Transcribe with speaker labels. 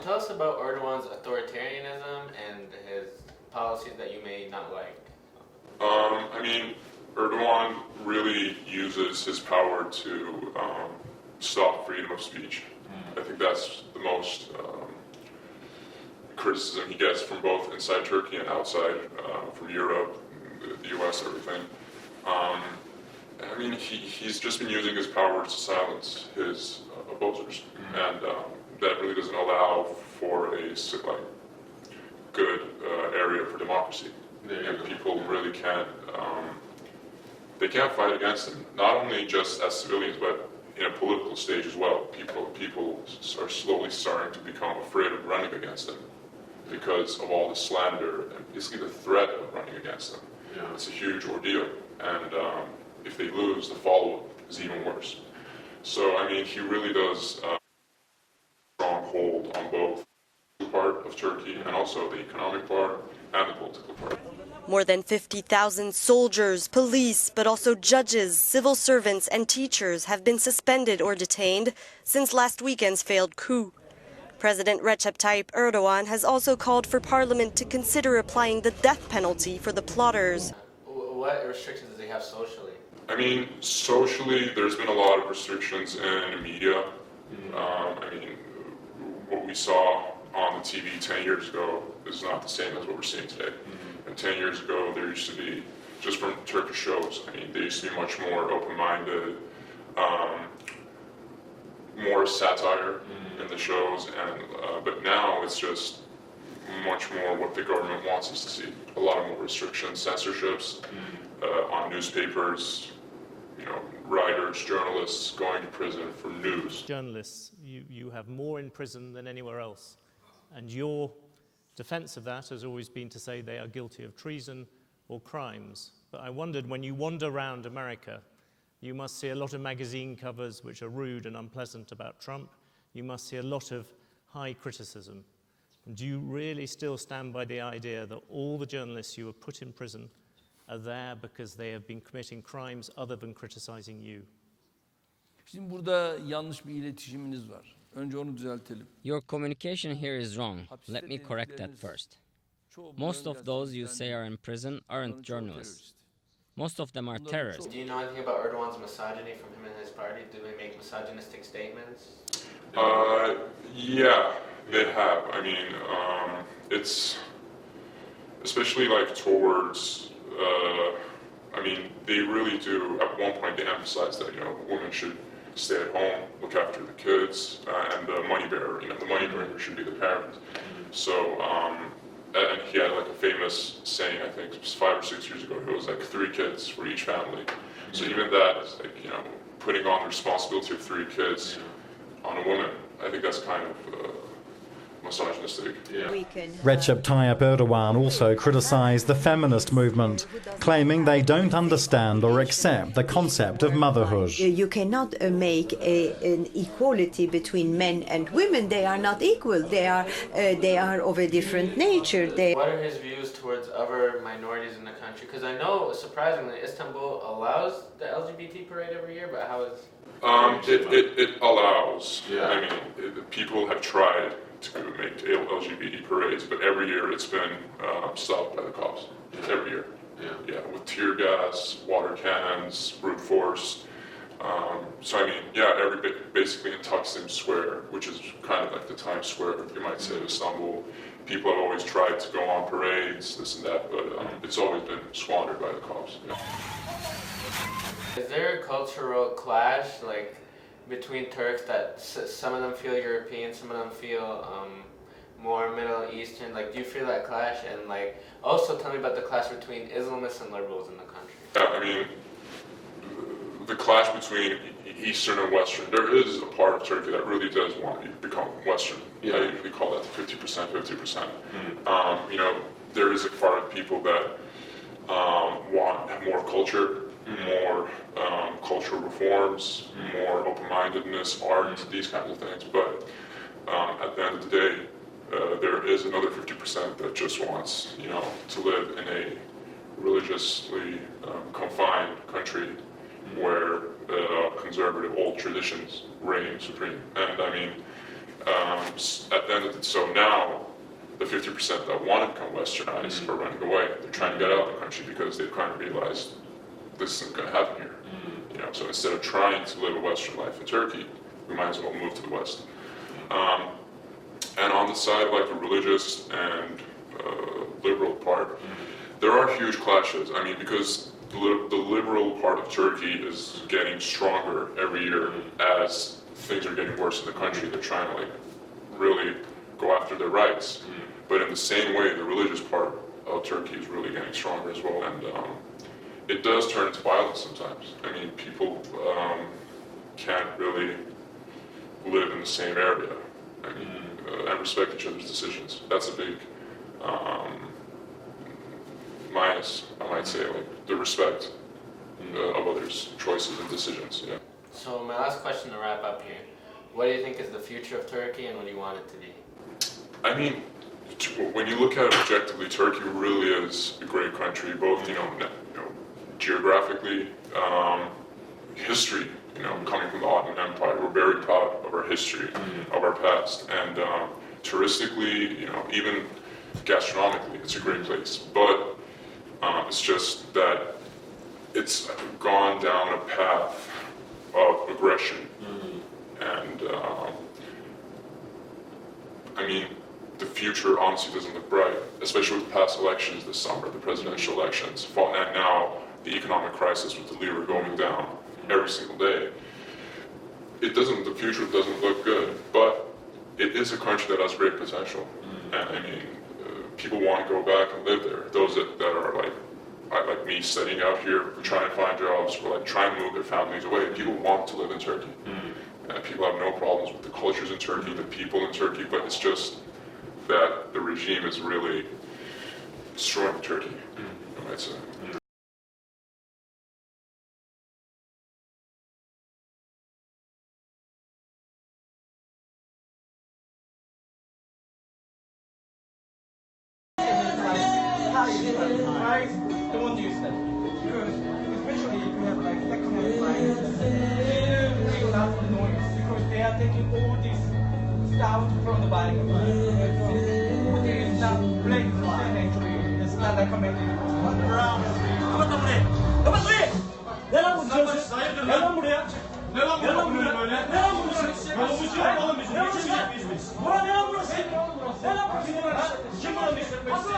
Speaker 1: tell us about Erdogan's authoritarianism and his policies that you may not like.
Speaker 2: I mean, Erdogan really uses his power to stop freedom of speech. I think that's the most criticism he gets from both inside Turkey and outside, from Europe, the US, everything. I mean, he's just been using his power to silence his opposers, and that really doesn't allow for a good area for democracy. And people really can't, they can't fight against him, not only just as civilians, but in a political stage as well. People are slowly starting to become afraid of running against him because of all the slander and basically the threat of running against him. Yeah. It's a huge ordeal, and if they lose, the follow-up is even worse. So, I mean, he really does strong hold on both the part of Turkey and also the economic part and the political part.
Speaker 3: More than 50,000 soldiers, police, but also judges, civil servants and teachers have been suspended or detained since last weekend's failed coup. President Recep Tayyip Erdogan has also called for parliament to consider applying the death penalty for the plotters.
Speaker 1: What restrictions does he have socially?
Speaker 2: I mean, socially, there's been a lot of restrictions in the media. I mean, what we saw on the TV 10 years ago is not the same as what we're seeing today. And 10 years ago, there used to be, just from Turkish shows, I mean, they used to be much more open-minded, more satire in the shows, and but now it's just much more what the government wants us to see. A lot more restrictions, censorships on newspapers, you know, writers, journalists going to prison for news.
Speaker 4: Journalists, you have more in prison than anywhere else, and your defense of that has always been to say they are guilty of treason or crimes. But I wondered, when you wander around America, you must see a lot of magazine covers which are rude and unpleasant about Trump. You must see a lot of high criticism. And do you really still stand by the idea that all the journalists you have put in prison are there because they have been committing crimes other than criticizing you?
Speaker 5: Şimdi burada yanlış bir iletişiminiz var. Önce onu düzeltelim.
Speaker 6: Your communication here is wrong. Let me correct that first. Most of those you say are in prison aren't journalists. Most of them are terrorists.
Speaker 1: Do you know anything about Erdogan's misogyny from him and his party? Do they make misogynistic statements?
Speaker 2: Yeah, they have. I mean, it's especially like towards, I mean, they really do, at one point they emphasize that, you know, women should stay at home, look after the kids, and the money bearer, you know, the money bringer should be the parent. So, and he had like a famous saying, I think it was 5 or 6 years ago, it was like 3 kids for each family. So even that is like, you know, putting on the responsibility of 3 kids on a woman, I think that's kind of misogynistic. Yeah.
Speaker 7: Recep Tayyip Erdogan also criticised the feminist movement, claiming they don't understand or accept the concept of motherhood.
Speaker 8: You cannot make an equality between men and women. They are not equal. They are of a different nature.
Speaker 1: What are his views towards other minorities in the country? Because I know, surprisingly, Istanbul allows the LGBT parade every year, but how is...
Speaker 2: It allows. Yeah. I mean, people have tried to make LGBT parades, but every year it's been stopped by the cops. Every year. Yeah, with tear gas, water cannons, brute force. So I mean, yeah, basically in Taksim Square, which is kind of like the Times Square, you might say, of Istanbul, people have always tried to go on parades, this and that, but it's always been squandered by the cops. Yeah.
Speaker 1: Is there a cultural clash, like, between Turks that some of them feel European, some of them feel more Middle Eastern? Like, do you feel that clash? And like, also tell me about the clash between Islamists and liberals in the country.
Speaker 2: Yeah, I mean, the clash between Eastern and Western, there is a part of Turkey that really does want to become Western. Yeah. I usually call that 50%, 50%. You know, there is a part of people that want more culture, more cultural reforms, more open-mindedness, art, these kinds of things. But at the end of the day, there is another 50% that just wants, you know, to live in a religiously confined country where conservative old traditions reign supreme. And I mean, at the end of it, so now the 50% that want to become westernized are running away. They're trying to get out of the country because they've kind of realized this isn't going to happen here. You know, so instead of trying to live a Western life in Turkey, we might as well move to the West. And on the side of like the religious and liberal part, there are huge clashes. I mean, because the liberal part of Turkey is getting stronger every year as things are getting worse in the country. They're trying to like really go after their rights. But in the same way, the religious part of Turkey is really getting stronger as well. And it does turn into violence sometimes. I mean, people can't really live in the same area. I mean, and respect each other's decisions. That's a big minus, I might say, like the respect of others' choices and decisions. Yeah.
Speaker 1: So my last question to wrap up here: what do you think is the future of Turkey, and what do you want it to be?
Speaker 2: I mean, when you look at it objectively, Turkey really is a great country, both geographically, history. You know, coming from the Ottoman Empire, we're very proud of our history, of our past, and touristically, you know, even gastronomically, it's a great place. But it's just that it's gone down a path of aggression, and I mean, the future honestly doesn't look bright, especially with the past elections this summer, the presidential elections, and now the economic crisis with the lira going down every single day. The future doesn't look good, but it is a country that has great potential. And I mean, people want to go back and live there. Those that are like me, studying out here, trying to find jobs, or like trying to move their families away. People want to live in Turkey. And people have no problems with the cultures in Turkey, the people in Turkey, but it's just that the regime is really destroying Turkey, I might say.
Speaker 9: Don't use them because especially if you have like economic crisis, they will not noise because they are taking all this stuff from the bike. So it is not black actually. It's not recommended.
Speaker 10: Ne lan bu diyorsun? Ne lan buraya? Ne lan buraya? Ne lan burası? Yolumuzu yapalım biz. Ne yapacağız biz? Bura ne lan burası? Ne lan burası? Kim buranın işletmecisi?